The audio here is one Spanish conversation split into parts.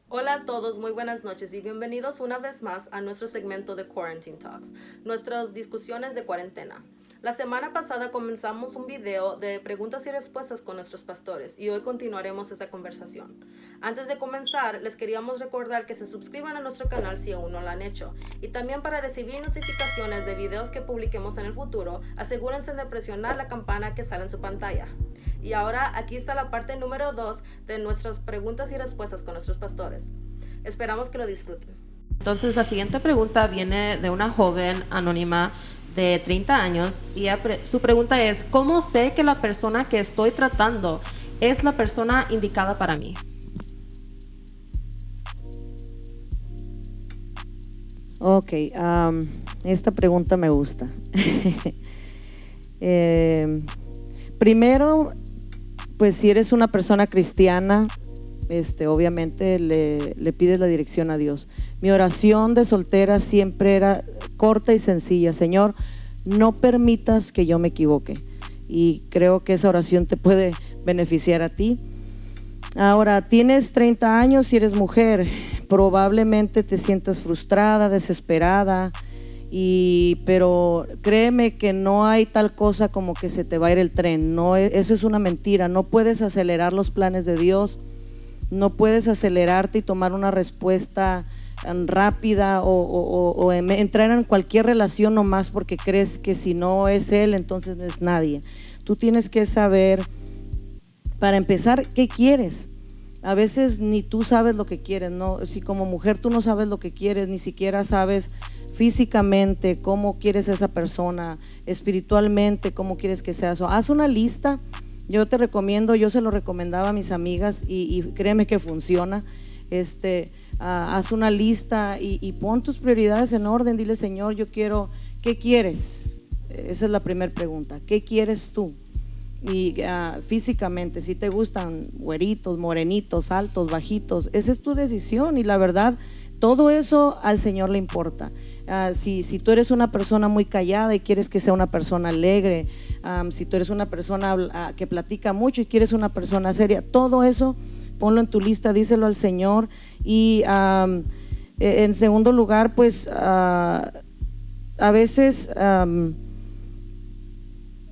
Hola a todos, muy buenas noches y bienvenidos una vez más a nuestro segmento de Quarantine Talks, nuestras discusiones de cuarentena. La semana pasada comenzamos un video de preguntas y respuestas con nuestros pastores y hoy continuaremos esa conversación. Antes de comenzar, les queríamos recordar que se suscriban a nuestro canal si aún no lo han hecho y también para recibir notificaciones de videos que publiquemos en el futuro, asegúrense de presionar la campana que sale en su pantalla. Y ahora aquí está la parte número 2 de nuestras preguntas y respuestas con nuestros pastores. Esperamos que lo disfruten. Entonces la siguiente pregunta viene de una joven anónima de 30 años y su pregunta es: ¿cómo sé que la persona que estoy tratando es la persona indicada para mí? Ok, esta pregunta me gusta. Primero, pues si eres una persona cristiana, obviamente le pides la dirección a Dios. Mi oración de soltera siempre era corta y sencilla: Señor, no permitas que yo me equivoque. Y creo que esa oración te puede beneficiar a ti. Ahora, tienes 30 años y eres mujer, probablemente te sientas frustrada, desesperada, pero créeme que no hay tal cosa como que se te va a ir el tren. No, eso es una mentira. No puedes acelerar los planes de Dios, no puedes acelerarte y tomar una respuesta rápida o entrar en cualquier relación nomás porque crees que si no es Él, entonces no es nadie. Tú tienes que saber, para empezar, ¿qué quieres? A veces ni tú sabes lo que quieres, ¿no? Si como mujer tú no sabes lo que quieres, ni siquiera sabes físicamente cómo quieres a esa persona, espiritualmente cómo quieres que sea eso. Haz una lista. Yo te recomiendo, yo se lo recomendaba a mis amigas y créeme que funciona. Haz una lista y pon tus prioridades en orden. Dile: Señor, yo quiero, ¿qué quieres? Esa es la primera pregunta. ¿Qué quieres tú? Y físicamente, si te gustan güeritos, morenitos, altos, bajitos, esa es tu decisión y la verdad, todo eso al Señor le importa. Si tú eres una persona muy callada y quieres que sea una persona alegre, si tú eres una persona que platica mucho y quieres una persona seria, todo eso ponlo en tu lista, díselo al Señor. Y en segundo lugar, pues a veces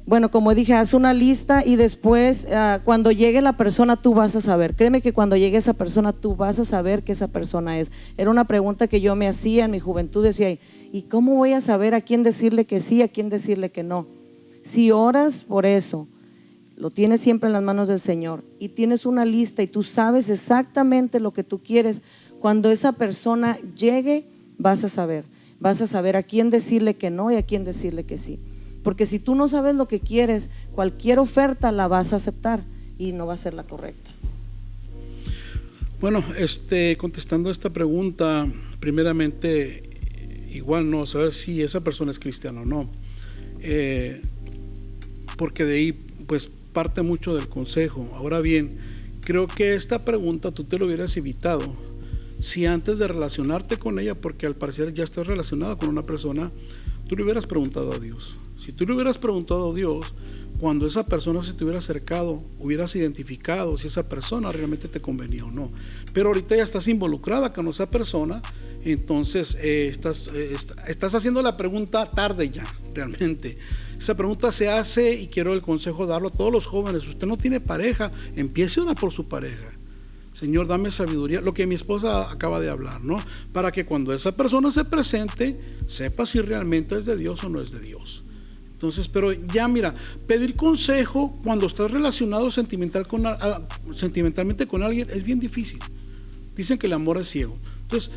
bueno, como dije, haz una lista y después cuando llegue la persona tú vas a saber. Créeme que cuando llegue esa persona tú vas a saber que esa persona es. Era una pregunta que yo me hacía en mi juventud, decía: ¿y cómo voy a saber a quién decirle que sí, a quién decirle que no? Si oras por eso, lo tienes siempre en las manos del Señor y tienes una lista y tú sabes exactamente lo que tú quieres, cuando esa persona llegue vas a saber a quién decirle que no y a quién decirle que sí. Porque si tú no sabes lo que quieres, cualquier oferta la vas a aceptar y no va a ser la correcta. Bueno, contestando esta pregunta, primeramente, igual no saber si esa persona es cristiana o no, porque de ahí pues parte mucho del consejo. Ahora bien, creo que esta pregunta tú te lo hubieras evitado si antes de relacionarte con ella, porque al parecer ya estás relacionado con una persona, tú le hubieras preguntado a Dios. Si tú le hubieras preguntado a Dios, cuando esa persona se te hubiera acercado, hubieras identificado si esa persona realmente te convenía o no. Pero ahorita ya estás involucrada con esa persona, entonces estás haciendo la pregunta tarde ya, realmente. Esa pregunta se hace, y quiero el consejo darlo a todos los jóvenes: usted no tiene pareja, empiece a orar por su pareja. Señor, dame sabiduría, lo que mi esposa acaba de hablar, ¿no? Para que cuando esa persona se presente, sepa si realmente es de Dios o no es de Dios. Entonces, pero ya mira, pedir consejo cuando estás relacionado sentimentalmente con alguien es bien difícil. Dicen que el amor es ciego. Entonces,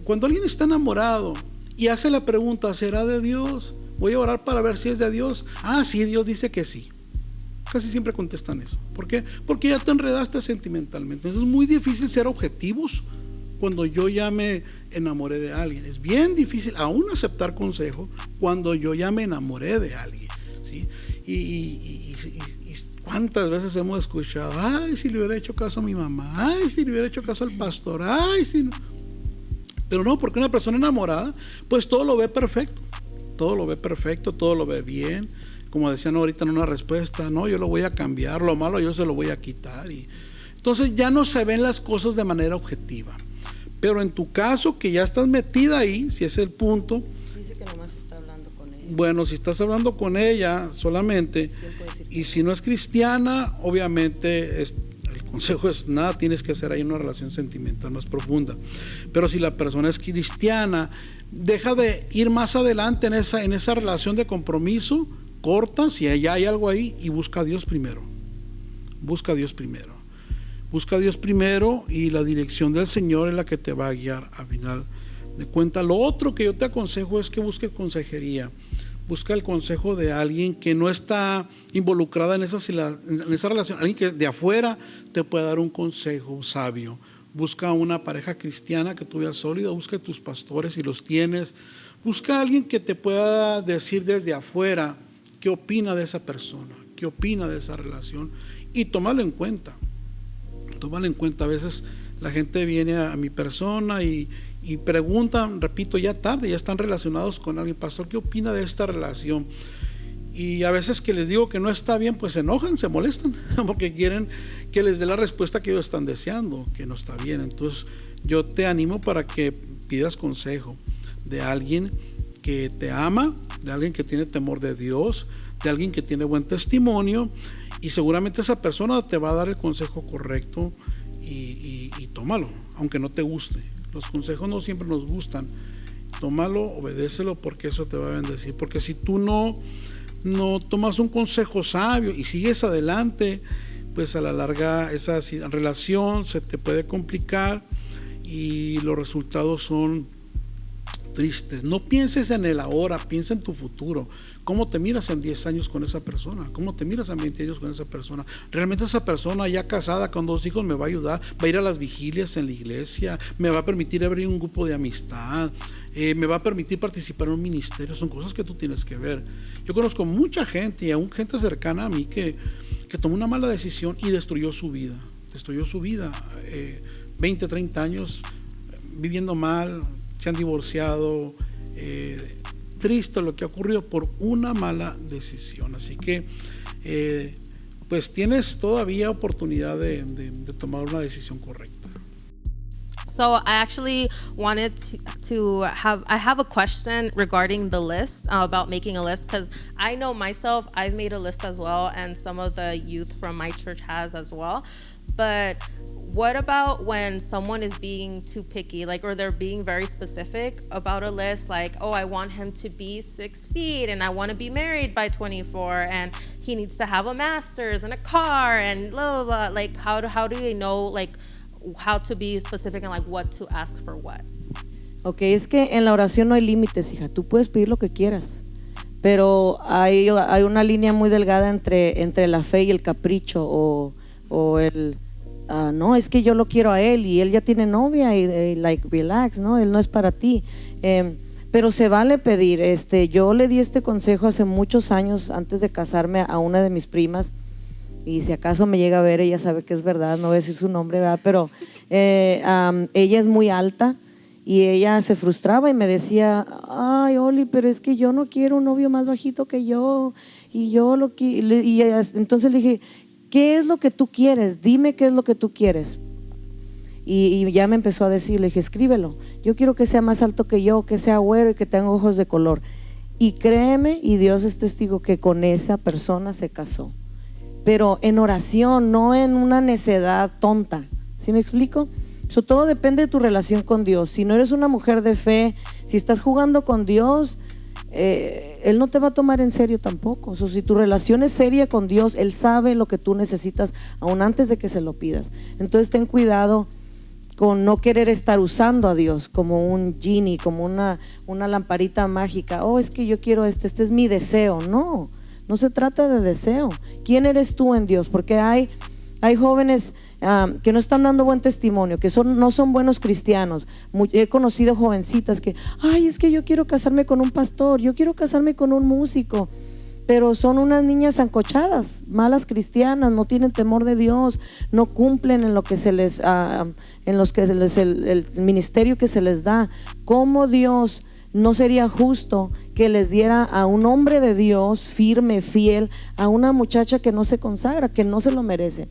cuando alguien está enamorado y hace la pregunta: ¿será de Dios? Voy a orar para ver si es de Dios. Sí, Dios dice que sí. Casi siempre contestan eso. ¿Por qué? Porque ya te enredaste sentimentalmente. Entonces es muy difícil ser objetivos cuando yo ya me enamoré de alguien. Es bien difícil aún aceptar consejo cuando yo ya me enamoré de alguien, ¿sí? Y cuántas veces hemos escuchado, ay, si le hubiera hecho caso a mi mamá, ay, si le hubiera hecho caso al pastor, ay, si no. Pero no, porque una persona enamorada, pues todo lo ve perfecto, todo lo ve bien. Como decían ahorita en una respuesta, no, yo lo voy a cambiar, lo malo yo se lo voy a quitar. Y entonces ya no se ven las cosas de manera objetiva. Pero en tu caso, que ya estás metida ahí, si es el punto. Dice que nomás está hablando con ella. Bueno, si estás hablando con ella solamente, y si no es cristiana, obviamente el consejo es nada, tienes que hacer ahí una relación sentimental más profunda. Pero si la persona es cristiana, deja de ir más adelante en esa relación de compromiso, corta, si ya hay algo ahí, y busca a Dios primero. Busca a Dios primero y la dirección del Señor es la que te va a guiar a final de cuentas. Lo otro que yo te aconsejo es que busques consejería. Busca el consejo de alguien que no está involucrada en esa relación, alguien que de afuera te pueda dar un consejo sabio. Busca una pareja cristiana que tú veas sólida, busca tus pastores si los tienes. Busca a alguien que te pueda decir desde afuera qué opina de esa persona, qué opina de esa relación, y tómalo en cuenta. A veces la gente viene a mi persona y preguntan, repito, ya tarde, ya están relacionados con alguien, pastor, ¿qué opina de esta relación? Y a veces que les digo que no está bien, pues se enojan, se molestan, porque quieren que les dé la respuesta que ellos están deseando, que no está bien. Entonces yo te animo para que pidas consejo de alguien que te ama, de alguien que tiene temor de Dios, de alguien que tiene buen testimonio, y seguramente esa persona te va a dar el consejo correcto, y tómalo, aunque no te guste. Los consejos no siempre nos gustan. Tómalo, obedécelo, porque eso te va a bendecir. Porque si tú no tomas un consejo sabio y sigues adelante, pues a la larga esa relación se te puede complicar y los resultados son tristes. No pienses en el ahora, piensa en tu futuro. ¿Cómo te miras en 10 años con esa persona? ¿Cómo te miras en 20 años con esa persona? ¿Realmente esa persona ya casada con 2 hijos me va a ayudar? ¿Va a ir a las vigilias en la iglesia? ¿Me va a permitir abrir un grupo de amistad? ¿Me va a permitir participar en un ministerio? Son cosas que tú tienes que ver. Yo conozco mucha gente, y aún gente cercana a mí, que tomó una mala decisión y destruyó su vida. 20, 30 años viviendo mal, se han divorciado, triste lo que ha ocurrido por una mala decisión. Así que pues tienes todavía oportunidad de tomar una decisión correcta. So I actually wanted I have a question regarding the list, about making a list, because I know myself, I've made a list as well, and some of the youth from my church has as well. But what about when someone is being too picky, or they're being very specific about a list, oh, I want him to be 6 feet, and I want to be married by 24, and he needs to have a master's and a car, and blah, blah, blah. How do they know, how to be specific and what to ask for what? Ok, es que en la oración no hay límites, hija. Tú puedes pedir lo que quieras, pero hay una línea muy delgada entre la fe y el capricho, o el no, es que yo lo quiero a él y él ya tiene novia y relax, no, él no es para ti. Pero se vale pedir. Yo le di este consejo hace muchos años antes de casarme a una de mis primas, y si acaso me llega a ver, ella sabe que es verdad, no voy a decir su nombre, ¿verdad? Pero ella es muy alta y ella se frustraba y me decía, ay, Oli, pero es que yo no quiero un novio más bajito que yo, y yo lo quiero. Y entonces le dije, ¿qué es lo que tú quieres? Dime qué es lo que tú quieres. Y ya me empezó a decir, le dije, escríbelo. Yo quiero que sea más alto que yo, que sea güero y que tenga ojos de color. Y créeme, y Dios es testigo, que con esa persona se casó. Pero en oración, no en una necedad tonta. ¿Sí me explico? Eso todo depende de tu relación con Dios. Si no eres una mujer de fe, si estás jugando con Dios, Él no te va a tomar en serio tampoco. Si tu relación es seria con Dios, Él sabe lo que tú necesitas aún antes de que se lo pidas. Entonces ten cuidado con no querer estar usando a Dios como un genie, como una lamparita mágica. Oh, es que yo quiero este es mi deseo. No se trata de deseo. ¿Quién eres tú en Dios? Porque hay Hay jóvenes que no están dando buen testimonio, que no son buenos cristianos. He conocido jovencitas que, ay, es que yo quiero casarme con un pastor, yo quiero casarme con un músico, pero son unas niñas ancochadas, malas cristianas, no tienen temor de Dios, no cumplen en lo que se les, el ministerio que se les da. ¿Cómo Dios no sería justo que les diera a un hombre de Dios firme, fiel, a una muchacha que no se consagra, que no se lo merece?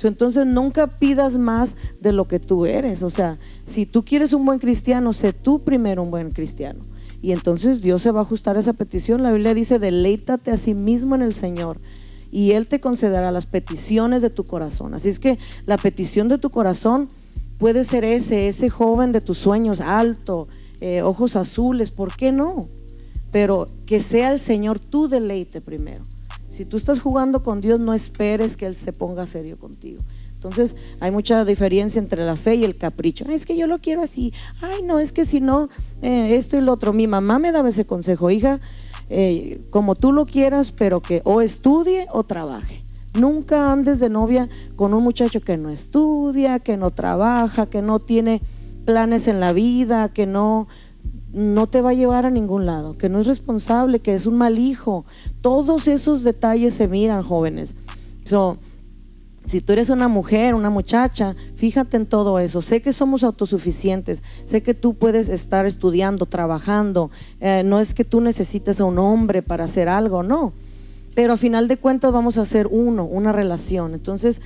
Entonces nunca pidas más de lo que tú eres. O sea, si tú quieres un buen cristiano, sé tú primero un buen cristiano, y entonces Dios se va a ajustar a esa petición. La Biblia dice: deleítate a sí mismo en el Señor y Él te concederá las peticiones de tu corazón. Así es que la petición de tu corazón puede ser ese joven de tus sueños, alto, ojos azules, ¿por qué no? Pero que sea el Señor tu deleite primero. Si tú estás jugando con Dios, no esperes que Él se ponga serio contigo. Entonces hay mucha diferencia entre la fe y el capricho. Ay, es que yo lo quiero así. Ay, no, es que si no, esto y lo otro. Mi mamá me daba ese consejo: hija, como tú lo quieras, pero que o estudie o trabaje. Nunca andes de novia con un muchacho que no estudia, que no trabaja, que no tiene planes en la vida, que no te va a llevar a ningún lado, que no es responsable, que es un mal hijo. Todos esos detalles se miran, jóvenes. Si tú eres una mujer, una muchacha, fíjate en todo eso. Sé que somos autosuficientes, sé que tú puedes estar estudiando, trabajando, no es que tú necesites a un hombre para hacer algo, no, pero a final de cuentas vamos a hacer una relación. Entonces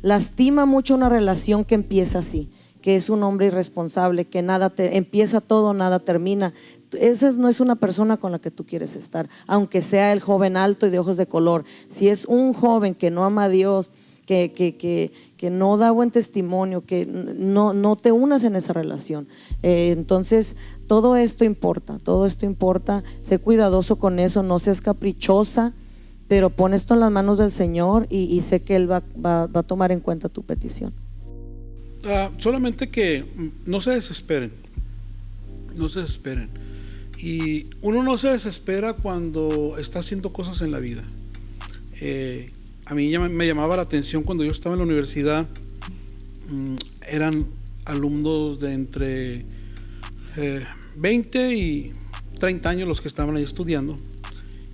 lastima mucho una relación que empieza así, que es un hombre irresponsable, que empieza todo, nada termina. Esa no es una persona con la que tú quieres estar, aunque sea el joven alto y de ojos de color. Si es un joven que no ama a Dios, que no da buen testimonio, que no te unas en esa relación. Entonces todo esto importa. Sé cuidadoso con eso, no seas caprichosa, pero pon esto en las manos del Señor y sé que Él va a tomar en cuenta tu petición. Solamente que no se desesperen. Y uno no se desespera cuando está haciendo cosas en la vida. A mí me llamaba la atención cuando yo estaba en la universidad. Eran alumnos de entre 20 y 30 años los que estaban ahí estudiando,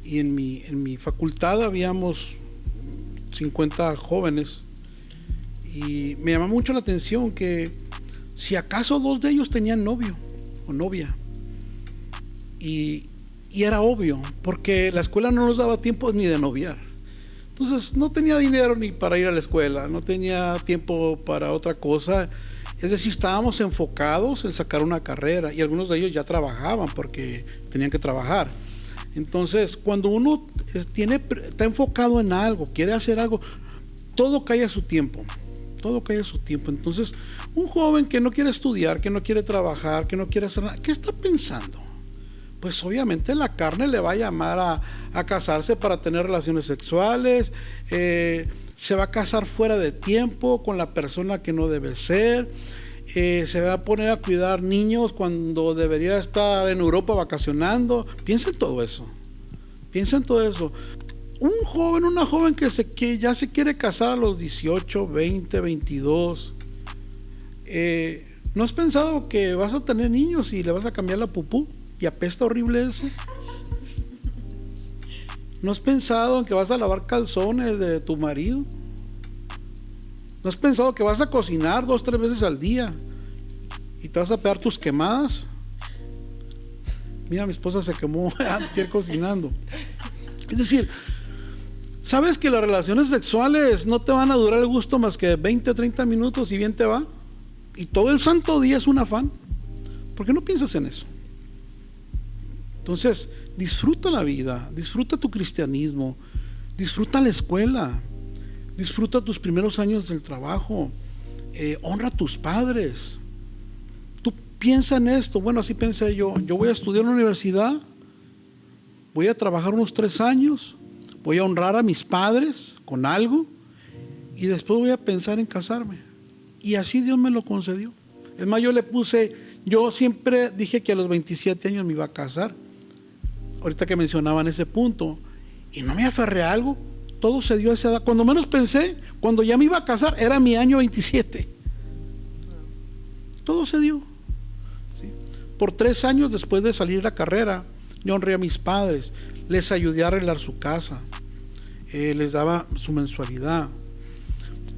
y en mi facultad habíamos 50 jóvenes. Y me llama mucho la atención que si acaso 2 de ellos tenían novio o novia, y era obvio, porque la escuela no nos daba tiempo ni de noviar. Entonces no tenía dinero ni para ir a la escuela, no tenía tiempo para otra cosa. Es decir, estábamos enfocados en sacar una carrera, y algunos de ellos ya trabajaban porque tenían que trabajar. Entonces cuando uno está enfocado en algo, quiere hacer algo, todo cae a su tiempo. Entonces un joven que no quiere estudiar, que no quiere trabajar, que no quiere hacer nada, ¿qué está pensando? Pues obviamente la carne le va a llamar a casarse para tener relaciones sexuales, se va a casar fuera de tiempo con la persona que no debe ser, se va a poner a cuidar niños cuando debería estar en Europa vacacionando. Piensa en todo eso. Un joven, una joven que ya se quiere casar a los 18, 20, 22, ¿no has pensado que vas a tener niños y le vas a cambiar la pupú y apesta horrible eso? ¿No has pensado en que vas a lavar calzones de tu marido? ¿No has pensado que vas a cocinar 2, 3 veces al día y te vas a pegar tus quemadas? Mira, mi esposa se quemó antier cocinando. Es decir, ¿sabes que las relaciones sexuales no te van a durar el gusto más que 20 o 30 minutos y bien te va? Y todo el santo día es un afán. ¿Por qué no piensas en eso? Entonces, disfruta la vida, disfruta tu cristianismo, disfruta la escuela, disfruta tus primeros años del trabajo, honra a tus padres. Tú piensa en esto. Bueno, así pensé yo voy a estudiar en la universidad, voy a trabajar unos 3 años, voy a honrar a mis padres con algo, y después voy a pensar en casarme. Y así Dios me lo concedió. Es más, yo siempre dije que a los 27 años me iba a casar. Ahorita que mencionaban ese punto, y no me aferré a algo, todo se dio a esa edad. Cuando menos pensé, cuando ya me iba a casar, era mi año 27. Todo se dio. ¿Sí? Por 3 años después de salir la carrera, yo honré a mis padres, les ayudé a arreglar su casa, les daba su mensualidad.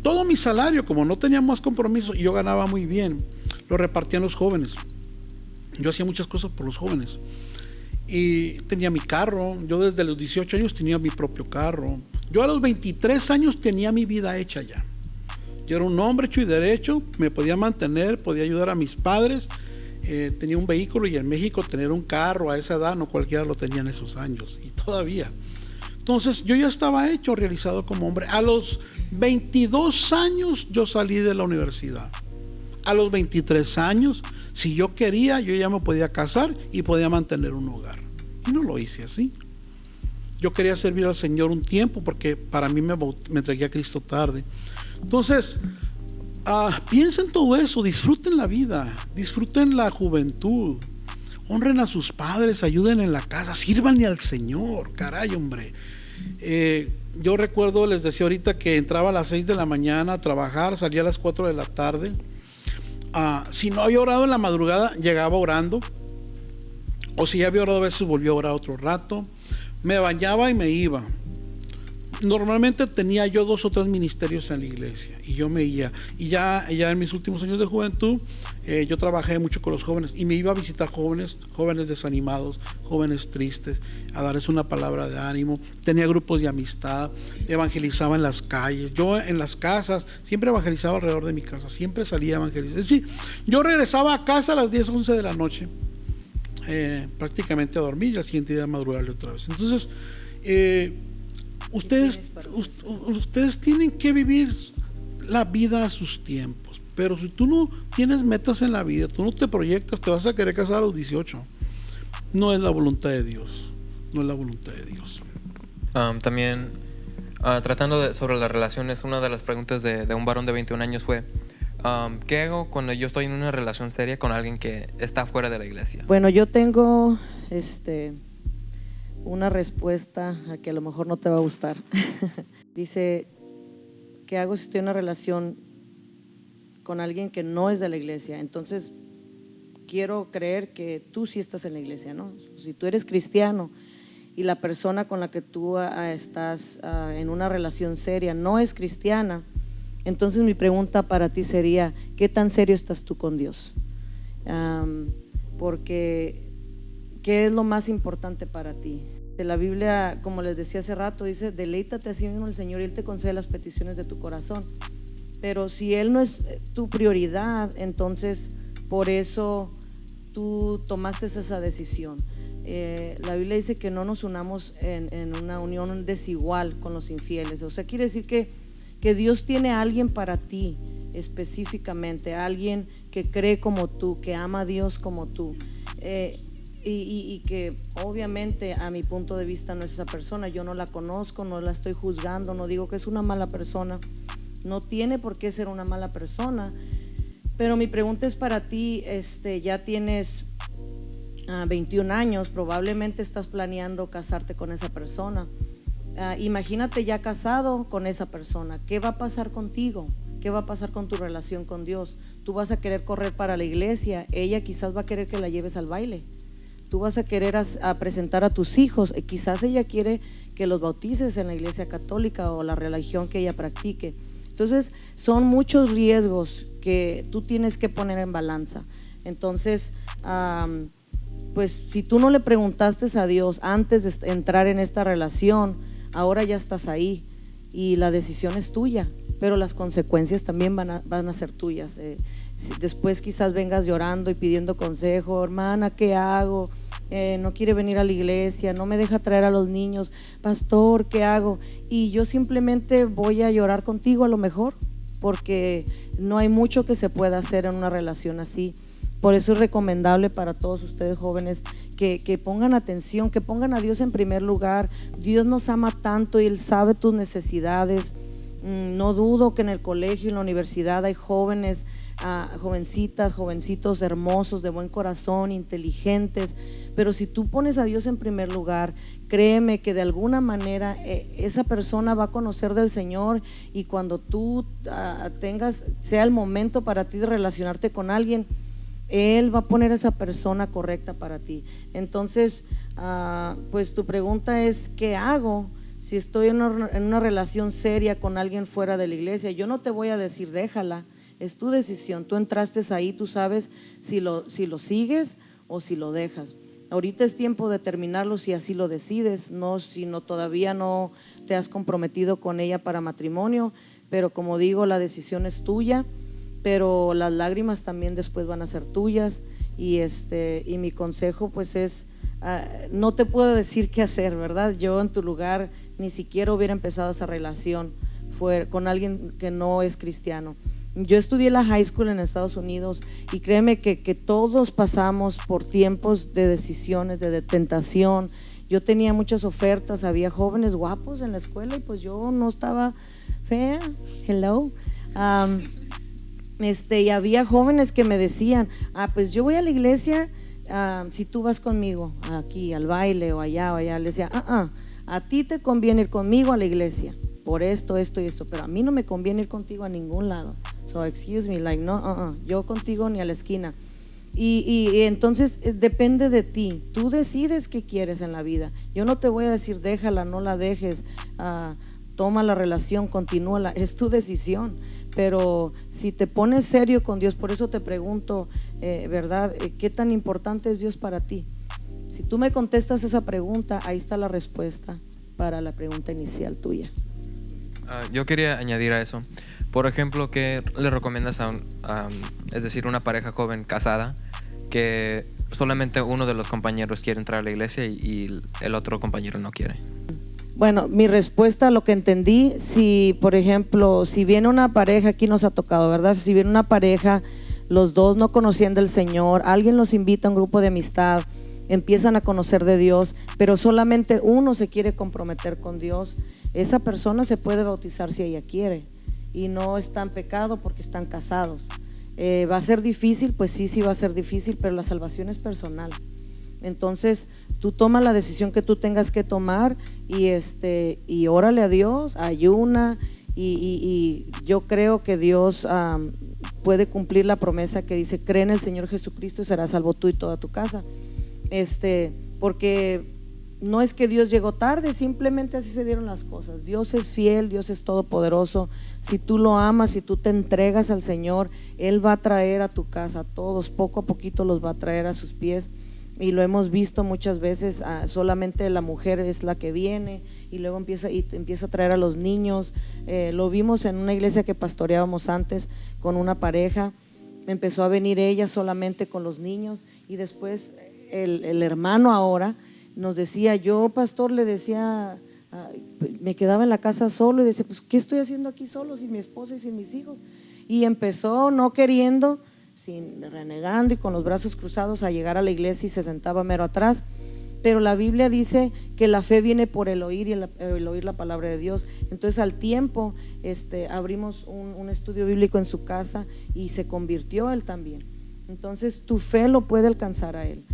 Todo mi salario, como no tenía más compromiso y yo ganaba muy bien, lo repartía a los jóvenes. Yo hacía muchas cosas por los jóvenes. Y tenía mi carro. Yo desde los 18 años tenía mi propio carro. Yo a los 23 años tenía mi vida hecha ya. Yo era un hombre hecho y derecho, me podía mantener, podía ayudar a mis padres, tenía un vehículo, y en México tener un carro a esa edad no cualquiera lo tenía en esos años, y todavía. Entonces yo ya estaba hecho, realizado como hombre. A los 22 años yo salí de la universidad. A los 23 años, si yo quería, yo ya me podía casar y podía mantener un hogar. Y no lo hice así. Yo quería servir al Señor un tiempo, porque para mí me entregué a Cristo tarde. Entonces, piensen todo eso, disfruten la vida, disfruten la juventud, honren a sus padres, ayuden en la casa, sírvanle al Señor, caray, hombre. Yo recuerdo, les decía ahorita, que entraba a las 6 de la mañana a trabajar, salía a las 4 de la tarde. Si no había orado en la madrugada, llegaba orando, o si ya había orado a veces, volvía a orar otro rato, me bañaba y me iba. Normalmente tenía yo 2 o 3 ministerios en la iglesia, y yo me iba, y ya en mis últimos años de juventud, yo trabajé mucho con los jóvenes, y me iba a visitar jóvenes desanimados, jóvenes tristes, a darles una palabra de ánimo. Tenía grupos de amistad, evangelizaba en las calles, yo en las casas, siempre evangelizaba alrededor de mi casa, siempre salía a evangelizar. Es decir, yo regresaba a casa a las 10, 11 de la noche, prácticamente a dormir, y al siguiente día a madrugarle otra vez. Entonces, ustedes tienen que vivir la vida a sus tiempos, pero si tú no tienes metas en la vida, tú no te proyectas, te vas a querer casar a los 18. No es la voluntad de Dios, no es la voluntad de Dios. También tratando sobre las relaciones, una de las preguntas de un varón de 21 años fue: ¿qué hago cuando yo estoy en una relación seria con alguien que está fuera de la iglesia? Bueno, yo tengo una respuesta a que a lo mejor no te va a gustar. Dice: ¿qué hago si estoy en una relación con alguien que no es de la iglesia? Entonces quiero creer que tú sí estás en la iglesia, ¿no? Si tú eres cristiano y la persona con la que tú estás en una relación seria no es cristiana, entonces mi pregunta para ti sería: ¿qué tan serio estás tú con Dios? Porque ¿qué es lo más importante para ti? De la Biblia, como les decía hace rato, dice: deleítate a sí mismo el Señor y Él te concede las peticiones de tu corazón. Pero si Él no es tu prioridad, entonces por eso tú tomaste esa decisión. La Biblia dice que no nos unamos en una unión desigual con los infieles. O sea, quiere decir que Dios tiene a alguien para ti específicamente, a alguien que cree como tú, que ama a Dios como tú. Y que obviamente a mi punto de vista no es esa persona. Yo no la conozco, no la estoy juzgando, no digo que es una mala persona, no tiene por qué ser una mala persona. Pero mi pregunta es para ti: ya tienes 21 años, probablemente estás planeando casarte con esa persona. Imagínate ya casado con esa persona, ¿qué va a pasar contigo? ¿Qué va a pasar con tu relación con Dios? Tú vas a querer correr para la iglesia, ella quizás va a querer que la lleves al baile. Tú vas a querer a presentar a tus hijos, quizás ella quiere que los bautices en la iglesia católica o la religión que ella practique. Entonces son muchos riesgos que tú tienes que poner en balanza. Entonces, pues si tú no le preguntaste a Dios antes de entrar en esta relación, ahora ya estás ahí y la decisión es tuya, pero las consecuencias también van a ser tuyas. Después quizás vengas llorando y pidiendo consejo: hermana, ¿qué hago? No quiere venir a la iglesia, no me deja traer a los niños, pastor, ¿qué hago? Y yo simplemente voy a llorar contigo a lo mejor, porque no hay mucho que se pueda hacer en una relación así. Por eso es recomendable para todos ustedes jóvenes que pongan atención, que pongan a Dios en primer lugar. Dios nos ama tanto y Él sabe tus necesidades. No dudo que en el colegio y en la universidad hay jóvenes, jovencitas, jovencitos hermosos, de buen corazón, inteligentes, pero si tú pones a Dios en primer lugar, créeme que de alguna manera esa persona va a conocer del Señor, y cuando tú sea el momento para ti de relacionarte con alguien, Él va a poner a esa persona correcta para ti. Entonces, pues tu pregunta es, ¿qué hago si estoy en una relación seria con alguien fuera de la iglesia? Yo no te voy a decir déjala, es tu decisión. Tú entraste ahí, tú sabes si lo sigues o si lo dejas. Ahorita es tiempo de terminarlo si así lo decides, si todavía no te has comprometido con ella para matrimonio, pero como digo, la decisión es tuya, pero las lágrimas también después van a ser tuyas, y mi consejo pues es, no te puedo decir qué hacer, ¿verdad? Yo en tu lugar ni siquiera hubiera empezado esa relación con alguien que no es cristiano. Yo estudié la high school en Estados Unidos, y créeme que todos pasamos por tiempos de decisiones, de tentación. Yo tenía muchas ofertas, había jóvenes guapos en la escuela, y pues yo no estaba fea, hello. Y había jóvenes que me decían, pues yo voy a la iglesia si tú vas conmigo aquí al baile o allá. Le decía, a ti te conviene ir conmigo a la iglesia por esto y esto, pero a mí no me conviene ir contigo a ningún lado. So excuse me, like no, yo contigo ni a la esquina. Y entonces depende de ti, tú decides qué quieres en la vida. Yo no te voy a decir déjala, no la dejes, toma la relación, continúala, es tu decisión. Pero si te pones serio con Dios, por eso te pregunto, ¿verdad? ¿Qué tan importante es Dios para ti? Si tú me contestas esa pregunta, ahí está la respuesta para la pregunta inicial tuya. Yo quería añadir a eso. Por ejemplo, ¿qué le recomiendas es decir, una pareja joven casada que solamente uno de los compañeros quiere entrar a la iglesia y el otro compañero no quiere? Bueno, mi respuesta a lo que entendí, si por ejemplo, si viene una pareja, aquí nos ha tocado, ¿verdad? Si viene una pareja, los dos no conocían del Señor, alguien los invita a un grupo de amistad, empiezan a conocer de Dios, pero solamente uno se quiere comprometer con Dios, esa persona se puede bautizar si ella quiere, y no está en pecado porque están casados. ¿Va a ser difícil? Pues sí va a ser difícil, pero la salvación es personal. Entonces tú toma la decisión que tú tengas que tomar, y órale a Dios, ayuna, y yo creo que Dios puede cumplir la promesa que dice, cree en el Señor Jesucristo y serás salvo tú y toda tu casa. Porque no es que Dios llegó tarde, simplemente así se dieron las cosas. Dios es fiel, Dios es todopoderoso. Si tú lo amas, si tú te entregas al Señor, Él va a traer a tu casa a todos, poco a poquito los va a traer a sus pies. Y lo hemos visto muchas veces, solamente la mujer es la que viene, y luego empieza a traer a los niños. Lo vimos en una iglesia que pastoreábamos antes con una pareja, empezó a venir ella solamente con los niños, y después el hermano ahora nos decía, yo pastor le decía, me quedaba en la casa solo, y decía, pues ¿qué estoy haciendo aquí solo sin mi esposa y sin mis hijos? Y empezó no queriendo, renegando y con los brazos cruzados, a llegar a la iglesia, y se sentaba mero atrás. Pero la Biblia dice que la fe viene por el oír, y el oír la palabra de Dios. Entonces al tiempo abrimos un estudio bíblico en su casa, y se convirtió él también. Entonces tu fe lo puede alcanzar a él.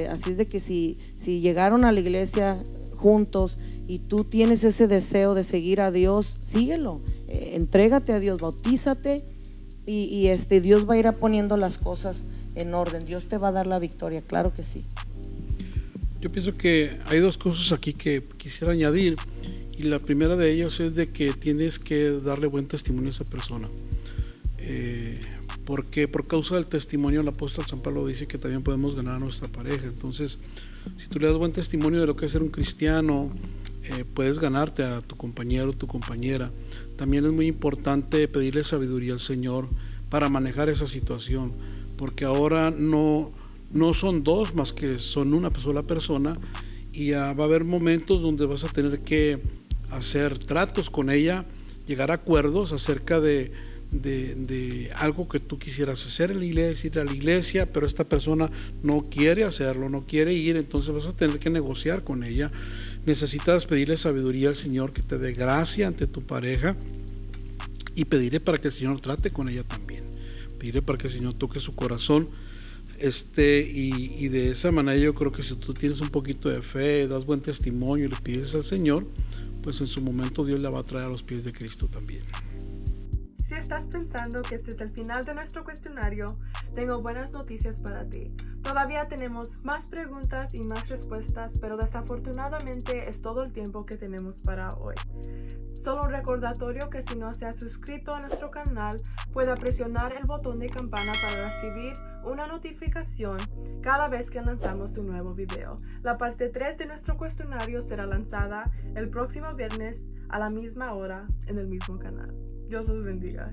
Así es de que si llegaron a la iglesia juntos y tú tienes ese deseo de seguir a Dios, síguelo, entrégate a Dios, bautízate, y Dios va a ir poniendo las cosas en orden. Dios te va a dar la victoria, claro que sí. Yo pienso que hay dos cosas aquí que quisiera añadir, y la primera de ellas es de que tienes que darle buen testimonio a esa persona, porque por causa del testimonio el apóstol San Pablo dice que también podemos ganar a nuestra pareja. Entonces, si tú le das buen testimonio de lo que es ser un cristiano, puedes ganarte a tu compañero o tu compañera. También es muy importante pedirle sabiduría al Señor para manejar esa situación, porque ahora no son dos, más que son una sola persona, y ya va a haber momentos donde vas a tener que hacer tratos con ella, llegar a acuerdos acerca de algo que tú quisieras hacer en la iglesia, ir a la iglesia, pero esta persona no quiere hacerlo, no quiere ir, entonces vas a tener que negociar con ella. Necesitas pedirle sabiduría al Señor, que te dé gracia ante tu pareja, y pediré para que el Señor trate con ella también. Pediré para que el Señor toque su corazón. Y de esa manera yo creo que si tú tienes un poquito de fe, das buen testimonio y le pides al Señor, pues en su momento Dios la va a traer a los pies de Cristo también. Si estás pensando que este es el final de nuestro cuestionario, tengo buenas noticias para ti. Todavía tenemos más preguntas y más respuestas, pero desafortunadamente es todo el tiempo que tenemos para hoy. Solo un recordatorio que si no se ha suscrito a nuestro canal, pueda presionar el botón de campana para recibir una notificación cada vez que lanzamos un nuevo video. La parte 3 de nuestro cuestionario será lanzada el próximo viernes a la misma hora en el mismo canal. Dios los bendiga.